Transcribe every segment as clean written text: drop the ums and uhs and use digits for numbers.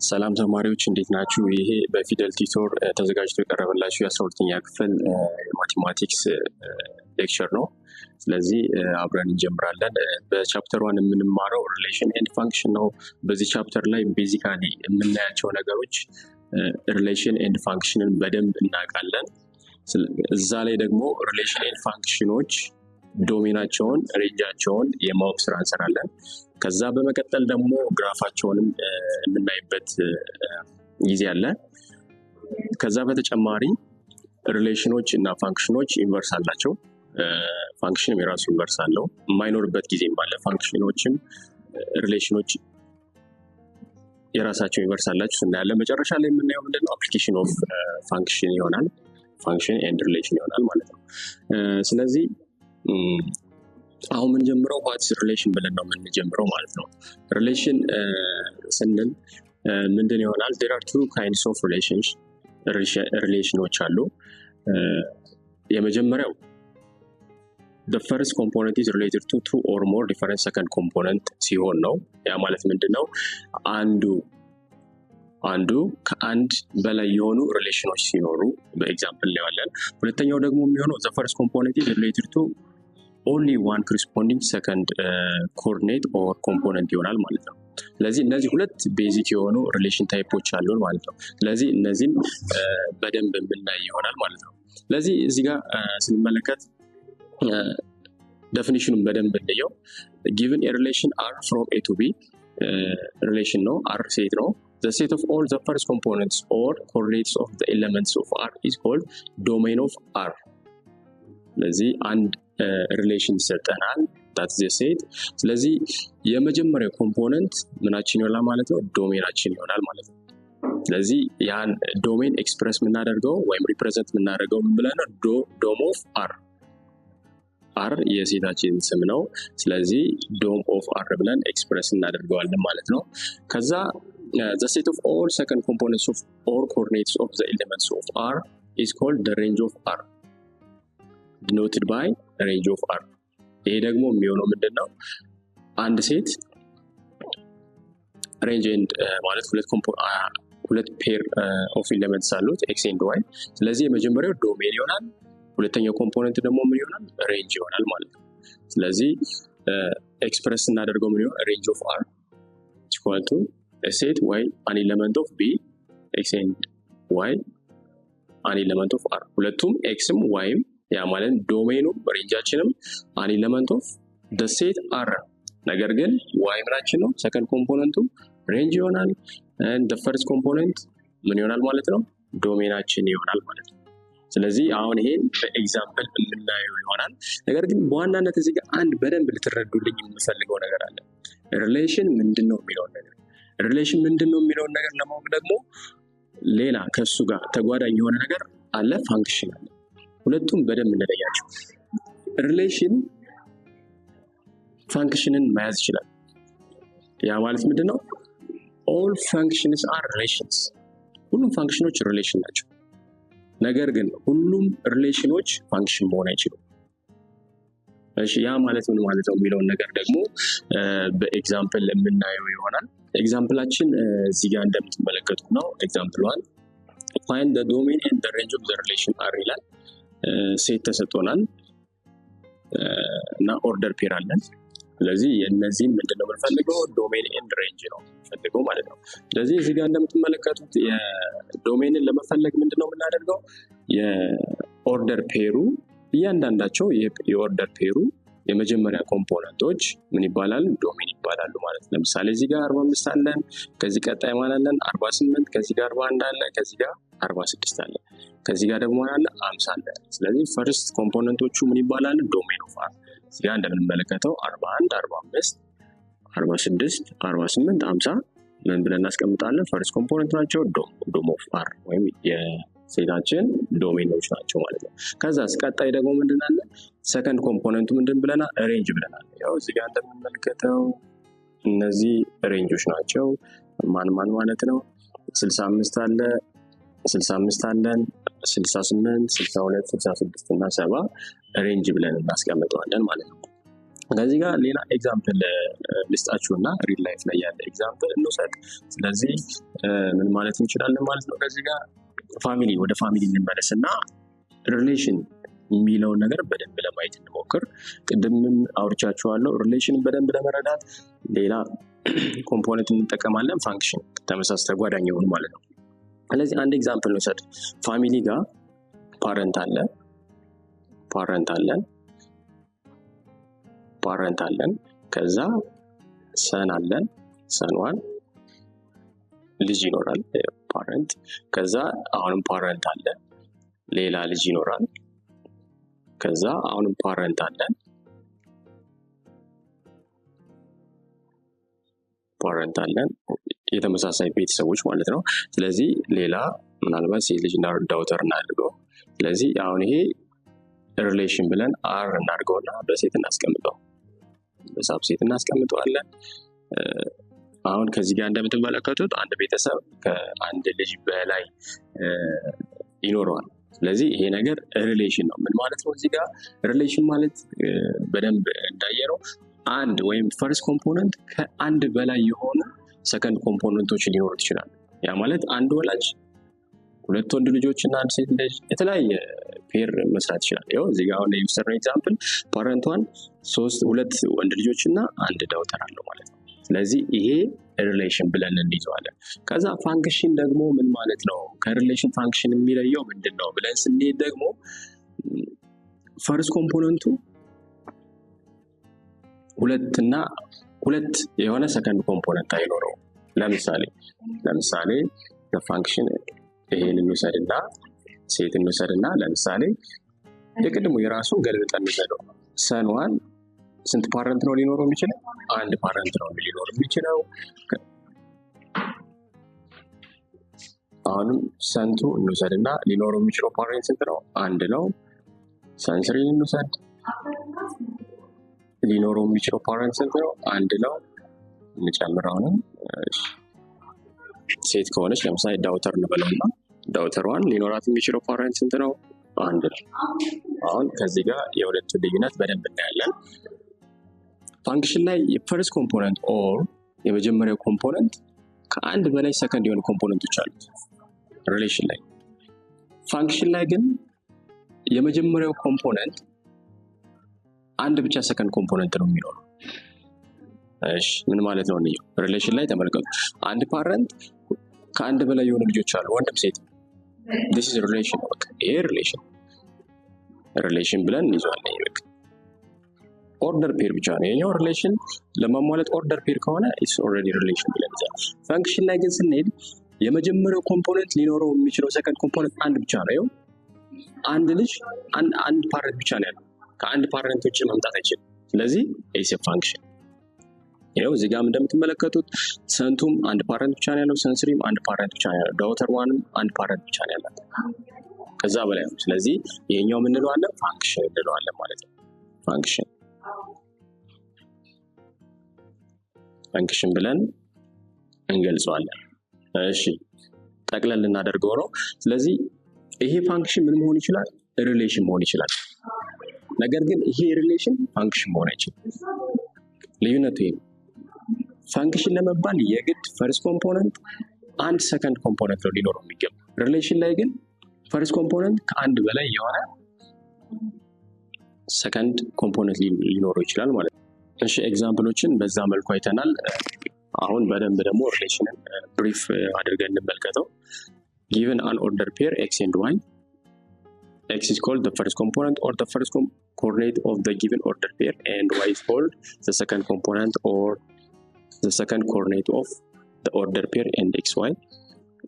ሰላም ተማሪዎች እንዴት ናችሁ? ይሄ በፊደል ቲቶር ተዘጋጅቶ የቀረበላችሁ የ12ኛ ክፍል ማቴማቲክስ ሌክቸር ነው። ስለዚህ አብረን እንጀምራለን። በቻፕተር 1 የምንማረው ሪሌሽን ኤንድ ፋንክሽን ነው። በዚህ ቻፕተር ላይ ቤዚካሊ የምናያቸው ነገሮች ሪሌሽን ኤንድ ፋንክሽንን በደንብ እናውቃለን። እዛ ላይ ደግሞ ሪሌሽን ኤንድ ፋንክሽኖች ዶሜናቸውን ሬንጃቸውን የማወቅ ስራ እንሰራለን። ከዛ በመቀጠል ደግሞ ግራፋቸውንም የምናይበት ጊዜ አለ። ከዛ በተጨማሪ ሪሌሽኖች እና ፋንክሽኖች ኢንቨርስ አላቸው። ፋንክሽንም የራሱ ኢንቨርስ አለው፣ የማይኖርበት ጊዜም አለ። ፋንክሽኖችም ሪሌሽኖች የራሳቸው ኢንቨርስ አላቸው እናያለን። መጨረሻ ላይ የምናየው ምንድነው አፕሊኬሽን ኦፍ ፋንክሽን ይሆናል። ፋንክሽን ኤንድ ሪሌሽን ይሆናል ማለት ነው። ስለዚህ አሁን የምንጀምረው ዋትስ ሪሌሽን ብለን ነው የምንጀምረው ማለት ነው። ሪሌሽን ስንል ምንድን ይሆናል? there are two kinds of ሪሌሽኖች አሉ። የመጀመሪያው the first component is related to two or more different second component ሲሆን ነው። ያ ማለት ምንድነው? አንዱ ከአንድ በላይ የሆኑ ሪሌሽኖች ሲኖሩ በኤግዛምፕል ላይ ያለን። ሁለተኛው ደግሞ የሚሆነው the first component is related to only one corresponding second coordinate or component ይሆናል ማለት ነው። ስለዚህ እነዚህ ሁለት ቤዚክ የሆኑ ሪሌሽን ታይፖች አሉን ማለት ነው። ስለዚህ እነዚህም በደንብ የምናይ ይሆናል ማለት ነው። ስለዚህ እዚህ ጋር ስንመለከት ዴፊኒሽኑን በደንብ እንየው። given a relation R from A to B ሪሌሽን ነው። R ሴት ነው። the set of all the first components or coordinates of the elements of R is called domain of R። ስለዚህ አንድ ሪሌሽን ይሰጠናል that's the set። ስለዚህ የመጀመሪያው ኮምፖነንት ምናችን ይሆናል ማለት ነው? ዶሜናችን ይሆናል ማለት ነው። ስለዚህ ያን ዶሜን ኤክስፕረስ የምናደርገው ወይም ሪፕሬዘንት የምናደርገው ምን ብለን ነው? ዶም ኦፍ አር። አር የሴታችን ስም ነው። ስለዚህ ዶም ኦፍ አር ብለን ኤክስፕረስ እናደርገዋለን ማለት ነው። ከዛ the set of all second components of or coordinates of the elements of R is called the range of R, denoted by range of R። ይሄ ደግሞ የሚሆነው ምንድነው? አንድ ሴት ሬንጅ ኤንድ ማለት ሁለት ፔር ኦፍ ኤሌመንትስ አሉት x and y። ስለዚህ የመጀመሪያው ዶሜን ይሆናል፣ ሁለተኛው ኮምፖነንት ደግሞ ምን ይሆናል? ሬንጅ ይሆናል ማለት ነው። ስለዚህ ኤክስፕረስ እናደርገው ምን ይሆናል? ሬንጅ ኦፍ R is equal to a set y an element of b x and y an element of R። ሁለቱም xም yም ያ ማለት ዶሜኑ ሬንጃችንም አን ኤሌመንት ኦፍ the set R። ነገር ግን y ምናችን ነው? ሰከንድ ኮምፖነንቱ ሬንጅ ይሆናል and the first component ምን ይሆናል ማለት ነው? ዶሜናችን ይሆናል ማለት ነው። ስለዚህ አሁን ይሄን በኤግዛምፕል የምናየው ይሆናል። ነገር ግን በዋናነት እዚህ ጋር አንድ በደንብ ልትረዱልኝ የምፈልገው ነገር አለ። ሪሌሽን ምንድነው የሚለውን ነገር ለማወቅ ደግሞ ሌላ ከሱ ጋር ተጓዳኝ የሆነ ነገር አለ፣ ፋንክሽን አለ። ሁለቱም በደንብ እንለያቸው። ሪሌሽን ፋንክሽንን መያዝ ይችላል። ያ ማለት ምንድነው? all functions are relations። ሁሉም ፋንክሽኖች ሪሌሽን ናቸው። ነገር ግን ሁሉም ሪሌሽኖች ፋንክሽን መሆን አይችሉም። እሺ ያ ማለት ምን ማለት ነው የሚለውን ነገር ደግሞ በኤግዛምፕል የምናየው ይሆናል። ኤግዛምፕላችን እዚህ ጋር እንደምትመለከቱት ነው። ኤግዛምፕል 1 find the domain and the range of the relation R ይላል። ሴት ተሰጥቶናል እና ኦርደር ፔር አለን። ስለዚህ የነዚህን ምንድነው የምንፈልገው? ዶሜን ኤንድ ሬንጅ ነው የምንፈልገው ማለት ነው። ስለዚህ እዚህ ጋር እንደምትመለከቱት የዶሜንን ለመፈለግ ምንድነው የምናደርገው? የኦርደር ፔሩ እያንዳንዳቸው የኦርደር ፔሩ የመጀመሪያ ኮምፖነንቶች ምን ይባላሉ? ዶሜን ይባላሉ ማለት ነው። ለምሳሌ እዚህ ጋር 45 አለን፣ ከዚህ ቀጣይ ማለት አለን 48፣ ከዚህ ጋር 41 አለ፣ ከዚህ ጋር 46 አለ፣ ከዚህ ጋር ደግሞ አለ 50 አለ። ስለዚህ ፈርስት ኮምፖነንቶቹ ምን ይባላሉ? ዶሜን ኦፍ አር። እዚህ ጋር እንደምንመለከተው 41፣ 45፣ 46፣ 48፣ 50 ምን ብለን እናስቀምጣለን? ፈርስት ኮምፖነንት ናቸው፣ ዶም ኦፍ አር ወይም የሴታችን ዶሜኖች ናቸው ማለት ነው። ከዛስ ቀጣይ ደግሞ ምንድን አለ? ሰከንድ ኮምፖነንቱ ምንድን ብለናል? ሬንጅ ብለናል። ያው እዚህ ጋር እንደምንመለከተው እነዚህ ሬንጆች ናቸው። ማን ማለት ነው? 65 አለ፣ 65 አለን፣ 68፣ 62፣ 66 እና 70 ሬንጅ ብለን እናስቀምጠዋለን ማለት ነው። ከዚህ ጋር ሌላ ኤግዛምፕል ልስጣችሁና ሪል ላይፍ ላይ ያለ ኤግዛምፕል እንውሰድ። ስለዚህ ምን ማለት እንችላለን ማለት ነው። ከዚህ ጋር ወደ ፋሚሊ እንመለስና ሪሌሽን የሚለውን ነገር በደንብ ለማየት እንሞክር። ቅድምም አውርቻችኋለሁ። ሪሌሽን በደንብ ለመረዳት ሌላ ኮምፖነንት እንጠቀማለን፣ ፋንክሽን፣ ተመሳሳይ ተጓዳኝ የሆኑ ማለት ነው። ስለዚህ አንድ ኤግዛምፕል እንውሰድ። ፋሚሊ ጋር ፓረንት አለን፣ ከዛ ሰን አለን፣ ሰንዋን ልጅ ይኖራል ፓረንት። ከዛ አሁንም ፓረንት አለ፣ ሌላ ልጅ ይኖራል። ከዛ አሁንም ፓረንት አለን፣ የተመሳሳይ ቤተሰቦች ማለት ነው። ስለዚህ ሌላ ምናልባት ሴት ልጅ እና ዳውተር እናድርገው። ስለዚህ አሁን ይሄ ሪሌሽን ብለን አር እናድርገውና በሴት እናስቀምጠው፣ በሳብሴት እናስቀምጠዋለን። አሁን ከዚህ ጋር እንደምትመለከቱት አንድ ቤተሰብ ከአንድ ልጅ በላይ ይኖረዋል። ስለዚህ ይሄ ነገር ሪሌሽን ነው። ምን ማለት ነው? እዚህ ጋር ሪሌሽን ማለት በደንብ እንዳየነው አንድ ወይም ፈርስት ኮምፖነንት ከአንድ በላይ የሆኑ ሰከንድ ኮምፖነንቶች ሊኖሩት ይችላል። ያ ማለት አንድ ወላጅ ሁለት ወንድ ልጆች እና አንድ ሴት ልጅ የተለያየ ፔር መስራት ይችላል። ያው እዚህ ጋር አሁን የወሰድነው ኤግዛምፕል ፓረንቷን ሁለት ወንድ ልጆች እና አንድ ዳውተር አለው ማለት ነው። ስለዚህ ይሄ ሪሌሽን ብለን እንይዘዋለን። ከዛ ፋንክሽን ደግሞ ምን ማለት ነው? ከሪሌሽን ፋንክሽን የሚለየው ምንድን ነው ብለን ስንሄድ ደግሞ ፈርስት ኮምፖነንቱ ሁለት የሆነ ሰከንድ ኮምፖነንት አይኖረውም። ለምሳሌ ፋንክሽን ይሄን እንውሰድና ሴት እንውሰድና ለምሳሌ የቅድሙ የራሱን ገልብጠን እንውሰደው። ሰንዋን ስንት ፓረንት ነው ሊኖረው የሚችለው? አንድ ፓረንት ነው ሊኖረው የሚችለው። አሁንም ሰንቱ እንውሰድና ሊኖረው የሚችለው ፓረንት ስንት ነው? አንድ ነው። ሰንስሪን እንውሰድ፣ ሊኖረው የሚችለው ፓረንት ስንት ነው? አንድ ነው። እንጨምረውንም ሴት ከሆነች ለምሳሌ ዳውተር እንበለውና ዳውተሯን ሊኖራት የሚችለው ፓረንት ስንት ነው? አንድ ነው። አሁን ከዚህ ጋር የሁለቱን ልዩነት በደንብ እናያለን። ፋንክሽን ላይ የፈርስት ኮምፖነንት ኦር የመጀመሪያው ኮምፖነንት ከአንድ በላይ ሰከንድ የሆኑ ኮምፖነንቶች አሉት ሪሌሽን ላይ። ፋንክሽን ላይ ግን የመጀመሪያው ኮምፖነንት አንድ ብቻ ሰከንድ ኮምፖነንት ነው የሚኖረው። እሺ ምን ማለት ነው? እንየው። ሪሌሽን ላይ ተመልከቱ። አንድ ፓረንት ከአንድ በላይ የሆኑ ልጆች አሉ፣ ወንድም ሴት። this is relation። በቃ ይሄ ሪሌሽን ብለን እንይዘዋለን። ይበቃ ኦርደር ፔር ብቻ ነው የኛው ሪሌሽን። ለማሟላት ኦርደር ፔር ከሆነ ኢትስ ኦልሬዲ ሪሌሽን ብለን እንይዛለን። ፋንክሽን ላይ ግን ስንሄድ የመጀመሪያው ኮምፖነንት ሊኖረው የሚችለው ሰከንድ ኮምፖነንት አንድ ብቻ ነው። ይኸው አንድ ልጅ አንድ ፓረንት ብቻ ነው ያለው፣ ከአንድ ፓረንት ውጭ መምጣት አይችልም። ስለዚህ ኢትስ ኤ ፋንክሽን። ይኸው እዚህ ጋር እንደምትመለከቱት ሰንቱም አንድ ፓረንት ብቻ ነው ያለው፣ ሰንስሪም አንድ ፓረንት ብቻ ነው ያለው፣ ዳውተር ዋንም አንድ ፓረንት ብቻ ነው ያላት፣ ከዛ በላይ ነው። ስለዚህ ይሄኛው ምን እንለዋለን? ፋንክሽን እንለዋለን ማለት ነው። ፋንክሽን ብለን እንገልጸዋለን። እሺ ጠቅለል ልናደርገው ነው። ስለዚህ ይሄ ፋንክሽን ምን መሆን ይችላል? ሪሌሽን መሆን ይችላል። ነገር ግን ይሄ ሪሌሽን ፋንክሽን መሆን አይችልም። ልዩነቱ ይሄ ነው። ፋንክሽን ለመባል የግድ ፈርስት ኮምፖነንት አንድ ሰከንድ ኮምፖነንት ነው ሊኖረው የሚገባ። ሪሌሽን ላይ ግን ፈርስት ኮምፖነንት ከአንድ በላይ የሆነ ሰከንድ ኮምፖነንት ሊኖረው ይችላል ማለት ነው። እሺ ኤግዛምፕሎችን በዛ መልኩ አይተናል። አሁን በደንብ ደግሞ ሪሌሽንን ብሪፍ አድርገን እንመልከተው። given an order pair x and y, x is called the first component or the first coordinate of the given order pair, and y is called the second component or the second coordinate of the order pair and xy።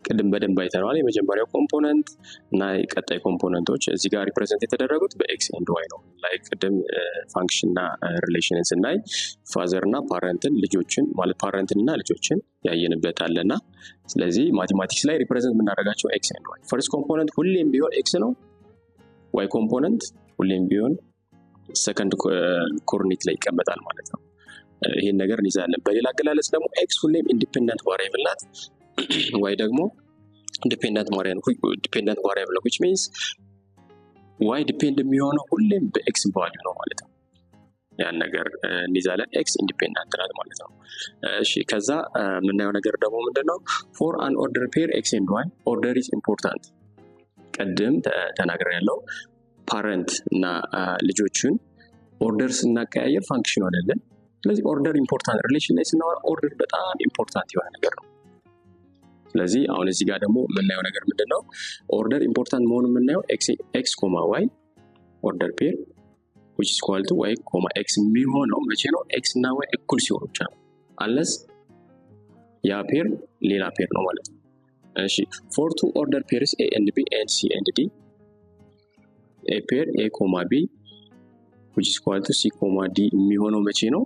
ቅድም በደንብ አይተናል። የመጀመሪያው ኮምፖነንት እና የቀጣይ ኮምፖነንቶች እዚህ ጋር ሪፕሬዘንት የተደረጉት በኤክስ ኤንድ ዋይ ነው። ላይክ ቅድም ፋንክሽን እና ሪሌሽንን ስናይ ፋዘር እና ፓረንትን ልጆችን ማለት ፓረንትን እና ልጆችን ያየንበት አለና፣ ስለዚህ ማቴማቲክስ ላይ ሪፕሬዘንት የምናደርጋቸው ኤክስ ኤንድ ዋይ። ፈርስት ኮምፖነንት ሁሌም ቢሆን ኤክስ ነው። ዋይ ኮምፖነንት ሁሌም ቢሆን ሰከንድ ኮኦርዲኔት ላይ ይቀመጣል ማለት ነው። ይሄን ነገር እንይዛለን። በሌላ አገላለጽ ደግሞ ኤክስ ሁሌም ኢንዲፔንደንት ቫሪያብል ናት። ዋይ ደግሞ ዲፔንደንት ቫሪያብል ነው። which means ዋይ ዲፔንድ የሚሆነው ሁሌም በኤክስ ቫልዩ ነው ማለት ነው። ያን ነገር እንይዛለን። ኤክስ ኢንዲፔንዳንት ናት ማለት ነው። እሺ ከዛ የምናየው ነገር ደግሞ ምንድነው? ፎር አን ኦርደር ፔር ኤክስ ኤንድ ዋይ ኦርደር ኢዝ ኢምፖርታንት። ቅድም ተናግሬያለሁ። ፓረንት እና ልጆችን ኦርደር ስናቀያየር ፋንክሽን አይደለም። ስለዚህ ኦርደር ኢምፖርታንት፣ ሪሌሽን ላይ ስናወራ ኦርደር በጣም ኢምፖርታንት የሆነ ነገር ነው። ስለዚህ አሁን እዚህ ጋር ደግሞ የምናየው ነገር ምንድነው? ኦርደር ኢምፖርታንት መሆኑን የምናየው ኤክስ ኮማ ዋይ ኦርደር ፔር which is equal to y, x የሚሆነው መቼ ነው? ኤክስ እና ዋይ እኩል ሲሆኑ ብቻ ነው። አንለስ ያ ፔር ሌላ ፔር ነው ማለት ነው። እሺ for two order pairs a and b and c and d, a pair a, b which is equal to c, d የሚሆነው መቼ ነው?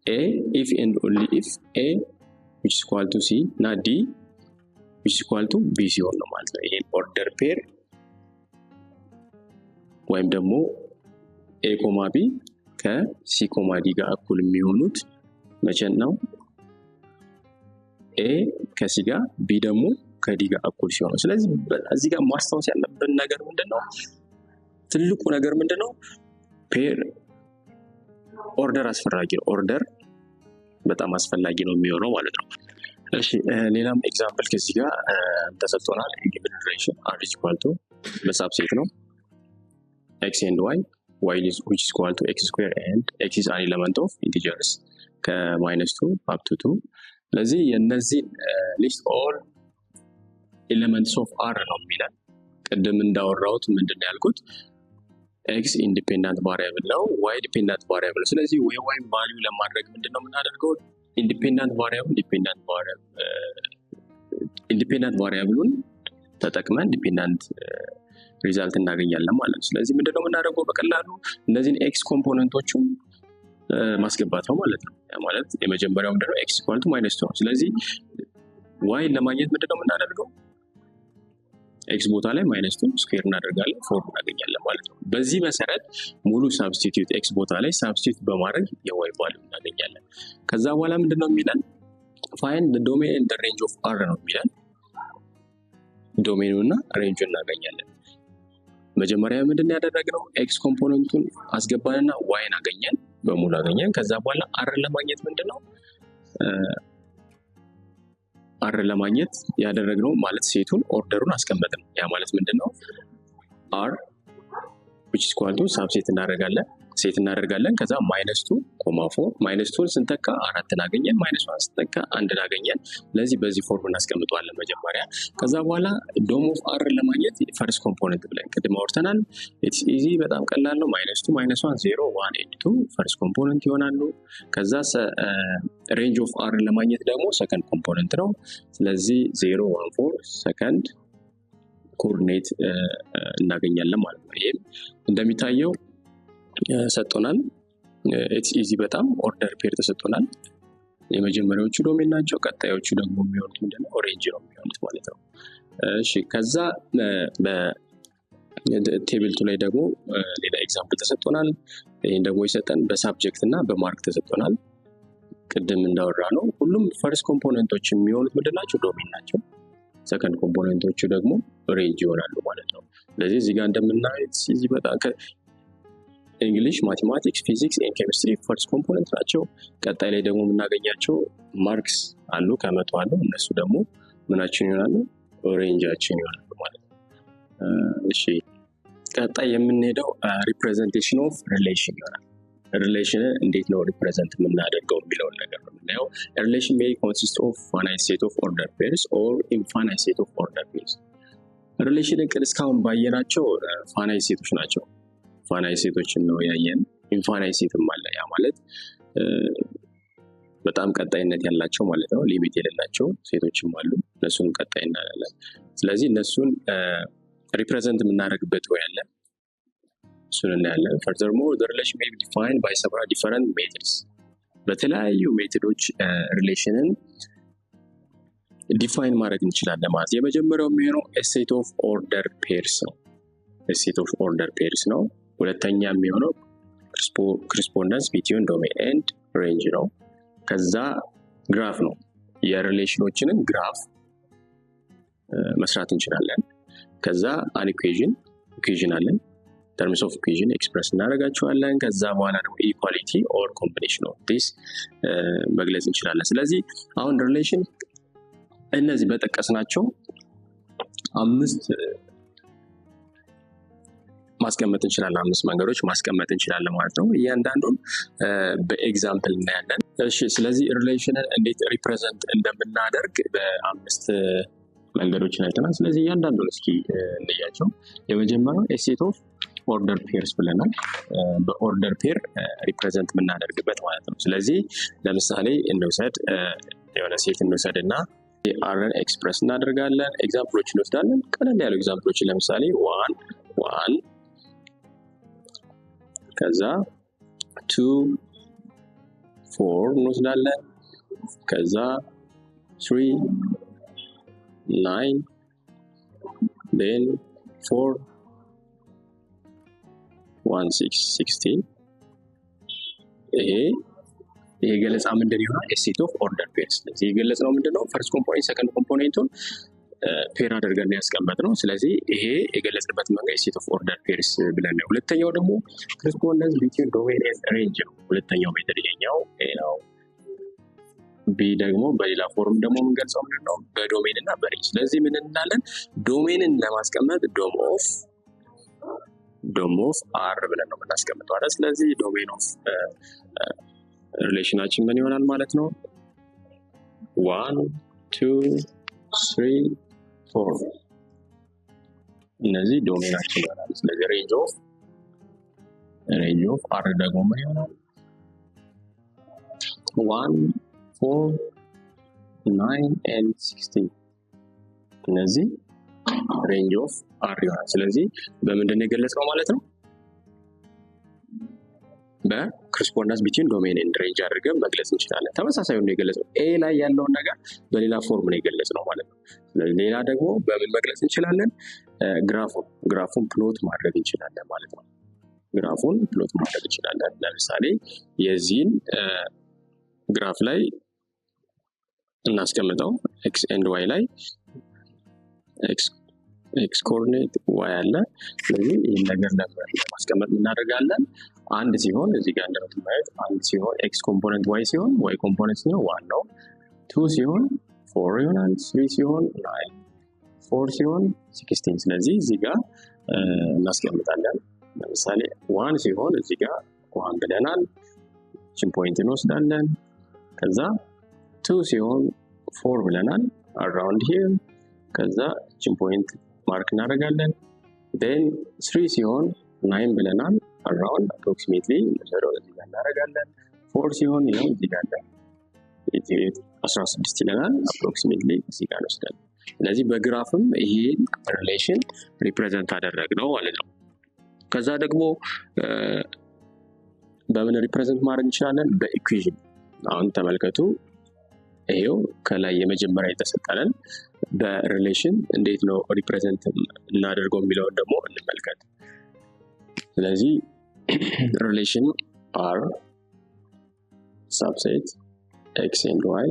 a if and only if a which is equal to c እና d which is equal to b ሲሆን ነው ማለት ነው። ይሄ ኦርደር ፔር ወይም ደግሞ a, b ከc, d ጋር እኩል የሚሆኑት መቼ ነው? a ከc ጋር b ደግሞ ከd ጋር እኩል ሲሆኑ። ስለዚህ እዚህ ጋር ማስታወስ ያለብን ነገር ምንድነው? ትልቁ ነገር ምንድነው? ፔር ኦርደር አስፈላጊ ነው። ኦርደር በጣም አስፈላጊ ነው የሚሆነው ማለት ነው። እሺ ሌላም ኤግዛምፕል ከዚህ ጋር ተሰጥቶናል። given relation r is equal to በሳብሴት ነው x and y, y is which is equal to x square and x is an element of integers ከ-2 up to 2። ስለዚህ የነዚህ list all elements of r ነው የሚለን። ቅድም እንዳወራሁት ምንድነው ያልኩት? x ኢንዲፔንዳንት ቫሪያብል ነው፣ y ዲፔንዳንት ቫሪያብል ነው። ስለዚህ y ቫልዩ ለማድረግ ምንድነው የምናደርገው? ኢንዲፔንዳንት ቫሪያብሉን ተጠቅመን ዲፔንዳንት ሪዛልት እናገኛለን ማለት ነው። ስለዚህ ምንድነው የምናደርገው? በቀላሉ እነዚህን ኤክስ ኮምፖነንቶቹን ማስገባት ነው ማለት ነው። ያ ማለት የመጀመሪያው ምንድነው? x = -2 ነው። ስለዚህ y ለማግኘት ምንድነው የምናደርገው? x ቦታ ላይ -2 ስኩዌር እናደርጋለን፣ 4 እናገኛለን ማለት ነው። በዚህ መሰረት ሙሉ ሳብስቲቲዩት x ቦታ ላይ ሳብስቲቲዩት በማድረግ የy ቫልዩ እናገኛለን። ከዛ በኋላ ምንድነው የሚለን? find the domain and the range of r ነው የሚለን። ዶሜኑና ሬንጁን እናገኛለን። መጀመሪያ ምንድነው ያደረግነው? x ኮምፖነንቱን አስገባንና y አገኘን፣ በሙሉ አገኘን። ከዛ በኋላ r ለማግኘት ምንድነው r ለማግኘት ያደረግነው ማለት ሴቱን ኦርደሩን አስቀመጥን። ያ ማለት ምንድነው? r which is equal to ሳብሴት እናደርጋለን፣ ሴት እናደርጋለን። ከዛ -2, 4 -2ን ስንተካ 4 እናገኘን፣ -1 ስንተካ 1 እናገኘን። ለዚህ በዚህ ፎርም እናስቀምጠዋለን መጀመሪያ። ከዛ በኋላ ዶም ኦፍ r ለማግኘት ፈርስት ኮምፖነንት ብለን ቅድም አውርተናል። ኢትስ ኢዚ፣ በጣም ቀላል ነው። -2 -1 0 1 and 2 ፈርስት ኮምፖነንት ይሆናሉ። ከዛ ሬንጅ ኦፍ r ለማግኘት ደግሞ ሰከንድ ኮምፖነንት ነው። ስለዚህ 0 1 4 ሰከንድ ኮኦርዲኔት እናገኛለን ማለት ነው። ይሄም እንደሚታየው ሰጥቶናል። ኢትስ ኢዚ፣ በጣም ኦርደር ፔር ተሰጥቶናል። የመጀመሪያዎቹ ዶሜን ናቸው። ቀጣዮቹ ደግሞ የሚሆኑት ምንድነው? ሬንጅ ነው የሚሆኑት ማለት ነው። እሺ ከዛ በቴብል 2 ላይ ደግሞ ሌላ ኤግዛምፕል ተሰጥቶናል። ይሄን ደግሞ የሰጠን በሳብጀክት እና በማርክ ተሰጥቶናል። ቅድም እንዳወራ ነው ሁሉም ፈርስት ኮምፖነንቶች የሚሆኑት ምንድናቸው? ዶሜን ናቸው። ሰከንድ ኮምፖነንቶቹ ደግሞ ሬንጅ ይሆናሉ ማለት ነው። ስለዚህ እዚህ ጋር እንደምናየው እዚህ በጣም እንግሊሽ፣ ማቴማቲክስ፣ ፊዚክስ ኤንድ ኬሚስትሪ ፈርስት ኮምፖነንት ናቸው። ቀጣይ ላይ ደግሞ የምናገኛቸው ማርክስ አሉ፣ ከመቶ አሉ። እነሱ ደግሞ ምናችን ይሆናሉ? ሬንጃችን ይሆናሉ ማለት ነው። እሺ ቀጣይ የምንሄደው ሪፕሬዘንቴሽን ኦፍ ሪሌሽን ይሆናል። ሪሌሽንን እንዴት ነው ሪፕሬዘንት የምናደርገው የሚለውን ነገር ነው የምናየው። ሪሌሽን ሜይ ኮንሲስት ኦፍ ፋናይት ሴት ኦፍ ኦርደር ፔርስ ኦር ኢንፋናይት ሴት ኦፍ ኦርደር ፔርስ። ሪሌሽንን እስካሁን ባየናቸው ፋናይት ሴቶች ናቸው። ፋናይት ሴቶችን ነው ያየን። ኢንፋናይት ሴትም አለ። ያ ማለት በጣም ቀጣይነት ያላቸው ማለት ነው። ሊሚት የሌላቸው ሴቶችም አሉ። እነሱን ቀጣይ እናያለን። ስለዚህ እነሱን ሪፕሬዘንት የምናደርግበት ወይ አለ፣ እሱን እናያለን። furthermore the relation may be defined by several different methods። በተለያዩ ሜቶዶች ሪሌሽንን ዲፋይን ማድረግ እንችላለን ማለት። የመጀመሪያው የሚሆነው set of order pairs ነው። set of order pairs ነው። ሁለተኛ የሚሆነው correspondence between domain and range ነው። ከዛ ግራፍ ነው። የሪሌሽኖችንን ግራፍ መስራት እንችላለን። ከዛ an equation አለን። terms of equation ኤክስፕረስ እናደርጋቸዋለን። ከዛ በኋላ ደግሞ ኢኳሊቲ ኦር ኮምቢኔሽን ኦፍ ዲስ መግለጽ እንችላለን። ስለዚህ አሁን ሪሌሽን እነዚህ በጠቀስናቸው 5 ማስቀመጥ እንችላለን፣ 5 መንገዶች ማስቀመጥ እንችላለን ማለት ነው። እያንዳንዱን በኤግዛምፕል እናያለን። እሺ፣ ስለዚህ ሪሌሽንን እንዴት ሪፕሬዘንት እንደምናደርግ በ5 መንገዶችን አይተናል። ስለዚህ እያንዳንዱን እስኪ እንያቸው። የመጀመሪያው ሴት ኦፍ ኦርደር ፔርስ ብለናል። በኦርደር ፔር ሪፕሬዘንት የምናደርግበት ማለት ነው። ስለዚህ ለምሳሌ እንውሰድ፣ የሆነ ሴት እንውሰድ እና አርን ኤክስፕረስ እናደርጋለን። ኤግዛምፕሎች እንወስዳለን፣ ቀለል ያሉ ኤግዛምፕሎችን ለምሳሌ 1 ከዛ 2 4 እንወስዳለን፣ ከዛ 3 9 then 4 1 6 16 ይሄ ገለጻ ምንድን ይሆናል? ሴት ኦፍ ኦርደር ፔርስ። ስለዚህ የገለጽነው ምንድነው? ፈርስት ኮምፖኔንት ሰከንድ ኮምፖኔንቱን ፔር አድርገን ያስቀመጥነው። ስለዚህ ይሄ የገለጽንበት መንገድ ሴት ኦፍ ኦርደር ፔርስ ብለን ነው። ሁለተኛው ደግሞ ኮረስፖንደንስ ቢትዊን ዶሜን ኤንድ ሬንጅ ነው። ሁለተኛው ሜተድ ይሄኛው ነው። ቢ ደግሞ በሌላ ፎርም ደግሞ የምንገልጸው ምንድነው? በዶሜን እና በሬንጅ። ስለዚህ ምን እንላለን? ዶሜንን ለማስቀመጥ ዶም ኦፍ አር ብለን ነው የምናስቀምጠው አይደል? ስለዚህ ዶሜን ኦፍ ሪሌሽናችን ምን ይሆናል ማለት ነው? 1 2 3 4 እነዚህ ዶሜናችን ይሆናል። ስለዚህ ሬንጅ ኦፍ አር ደግሞ ምን ይሆናል? 1 4 9 and 16 እነዚህ ሬንጅ ኦፍ አር ይሆናል። ስለዚህ በምንድን ነው የገለጽነው ማለት ነው? በኮረስፖንደንስ ቢትዊን ዶሜን ኤንድ ሬንጅ አድርገን መግለጽ እንችላለን። ተመሳሳይ ነው የገለጽነው። ኤ ላይ ያለውን ነገር በሌላ ፎርም ነው የገለጽነው ማለት ነው። ስለዚህ ሌላ ደግሞ በምን መግለጽ እንችላለን? ግራፉን ፕሎት ማድረግ እንችላለን ማለት ነው። ግራፉን ፕሎት ማድረግ እንችላለን። ለምሳሌ የዚህን ግራፍ ላይ እናስቀምጠው። ኤክስ ኤንድ ዋይ ላይ ኤክስ ኮኦርዲኔት ዋይ አለ። ስለዚህ ይህን ነገር ለማስቀመጥ እናደርጋለን። አንድ ሲሆን እዚህ ጋር እንደምትማየት አንድ ሲሆን ኤክስ ኮምፖነንት ዋይ ሲሆን ዋይ ኮምፖነንት ነው 1 ነው። 2 ሲሆን 4 ይሆናል። 3 ሲሆን 9 4 ሲሆን 16። ስለዚህ እዚህ ጋር እናስቀምጣለን። ለምሳሌ 1 ሲሆን እዚህ ጋር 1 ብለናል። እቺን ፖይንት እንወስዳለን። ከዛ 2 ሲሆን 4 ብለናል around here። ከዛ እቺን ፖይንት ማርክ እናደርጋለን። then 3 ሲሆን 9 ብለናል around approximately እዚህ ጋር እናደርጋለን። 4 ሲሆን ይሄው እዚህ ጋር 16 ይለናል approximately እዚህ ጋር እንወስዳለን። ስለዚህ በግራፍም ይሄ ሪሌሽን ሪፕሬዘንት አደረግነው ማለት ነው። ከዛ ደግሞ በምን ሪፕሬዘንት ማድረግ እንችላለን? በኢኩዌሽን። አሁን ተመልከቱ፣ ይሄው ከላይ የመጀመሪያ የተሰጠንን በሪሌሽን እንዴት ነው ሪፕሬዘንት እናደርገው የሚለውን ደግሞ እንመልከት። ስለዚህ ሪሌሽን R subset x and y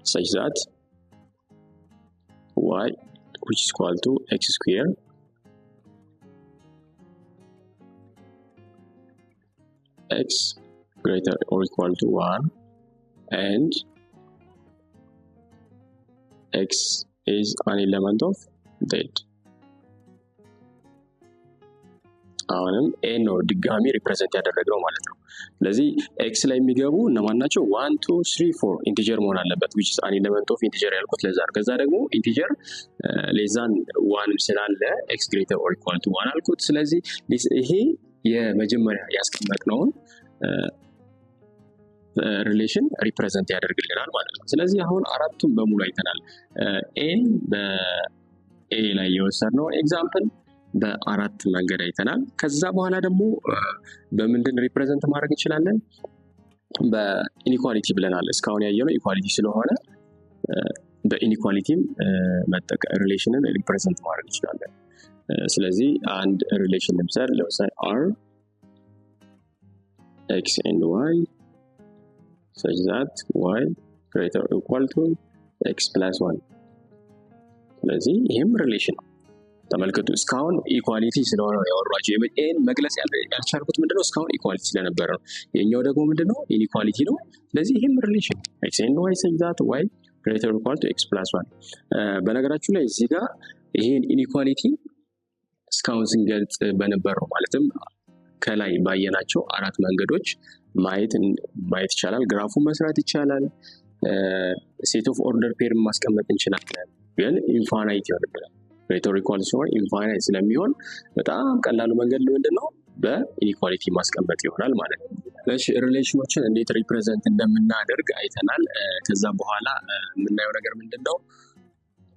such that y which is equal to x square x greater or equal to 1 and x is an element of z. አሁንም a ነው ድጋሚ ሪፕሬዘንት ያደረግነው ማለት ነው። ስለዚህ x ላይ የሚገቡ እነማን ናቸው? 1 2 3 4 ኢንቲጀር መሆን አለበት which is an element of integer ያልኩት ለዛ ነው። ከዛ ደግሞ ኢንቲጀር ሌዛን 1 ስላለ x greater or equal to 1 አልኩት። ስለዚህ ይሄ የመጀመሪያ ያስቀመጥነውን ሪሌሽን ሪፕሬዘንት ያደርግልናል ማለት ነው። ስለዚህ አሁን አራቱን በሙሉ አይተናል። ኤን በኤ ላይ የወሰድነው ኤግዛምፕል በአራት መንገድ አይተናል። ከዛ በኋላ ደግሞ በምንድን ሪፕሬዘንት ማድረግ እንችላለን? በኢኒኳሊቲ ብለናል። እስካሁን ያየነው ኢኳሊቲ ስለሆነ በኢኒኳሊቲም ሪሌሽንን ሪፕሬዘንት ማድረግ እንችላለን። ስለዚህ አንድ ሪሌሽን ለምሳሌ r x and y such that y greater or equal to x plus 1። ስለዚህ ይህም ሪሌሽን ነው። ተመልከቱ እስካሁን ኢኳሊቲ ስለሆነ ነው ያወራቸው። ይሄን መግለጽ ያልቻልኩት ምንድነው እስካሁን ኢኳሊቲ ስለነበረ ነው። የኛው ደግሞ ምንድነው ኢንኢኳሊቲ ነው። ስለዚህ ይሄም ሪሌሽን x and y such that y greater or equal to x plus 1 በነገራችሁ ላይ እዚህ ጋር ይሄን ኢንኢኳሊቲ እስካሁን ስንገልጽ በነበረው ማለትም ከላይ ባየናቸው አራት መንገዶች ማየት ይቻላል። ግራፉን መስራት ይቻላል። ሴት ኦፍ ኦርደር ፔር ማስቀመጥ እንችላለን። ግን ኢንፋይናይት ይሆንብናል። greater or equal ሲሆን ኢንፋይናይት ስለሚሆን በጣም ቀላሉ መንገድ ምንድነው በኢኒኳሊቲ ማስቀመጥ ይሆናል ማለት ነው። እሺ ሪሌሽኖችን እንዴት ሪፕሬዘንት እንደምናደርግ አይተናል። ከዛ በኋላ የምናየው ነገር ምንድነው